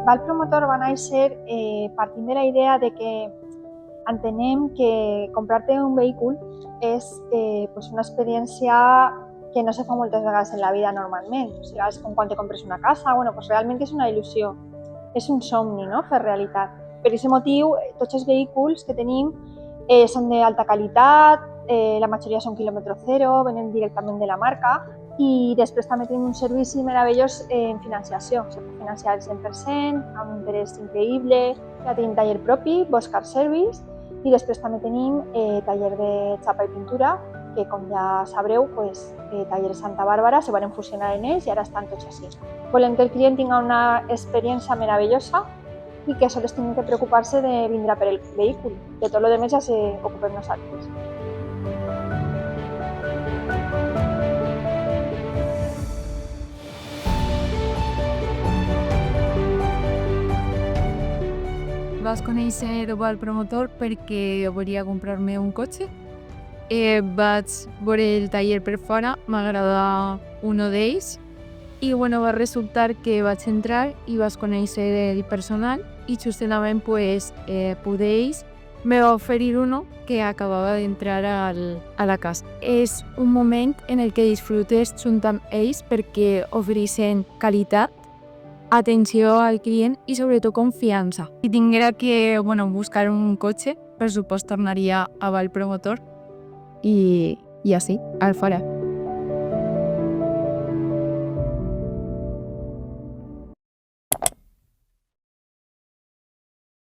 Val Promotor va néixer partint de la idea de que entenem que comprar-te un vehicle és una experiència que no se fa moltes vegades en la vida normalment. O sigui, és com quan te compres una casa, realment és una il·lusió, és un somni, no?, fer realitat. Per aquest motiu, tots els vehicles que tenim són d'alta qualitat, la majoria són quilòmetre zero, venen directament de la marca, i després també tenim un servici meravellós en financiació. Se pot financiar el 100%, amb un interès increïble. Ja tenim taller propi, Bosch Car Service, i després també tenim taller de xapa i pintura, que com ja sabreu, taller Santa Bàrbara se van fusionar en ells i ara estan tots així. Volem que el client tingui una experiència meravellosa i que sols tingui que preocupar-se de vindre per el vehicle. De tot el que ja s'ocupem nosaltres. Vas conèixer Val Promotor perquè volia comprar-me un cotxe. Vaig veure el taller per fora, m'agradava un d'ells i va resultar que vaig entrar i vaig conèixer el personal i justament d'ells me va oferir uno que acabava d'entrar a la casa. És un moment en el que disfrutes junt amb ells perquè ofereixen qualitat, atenció al client i sobretot confiança. Si tinguera que buscar un cotxe, per supost tornaria a Val Promotor i així, al fora.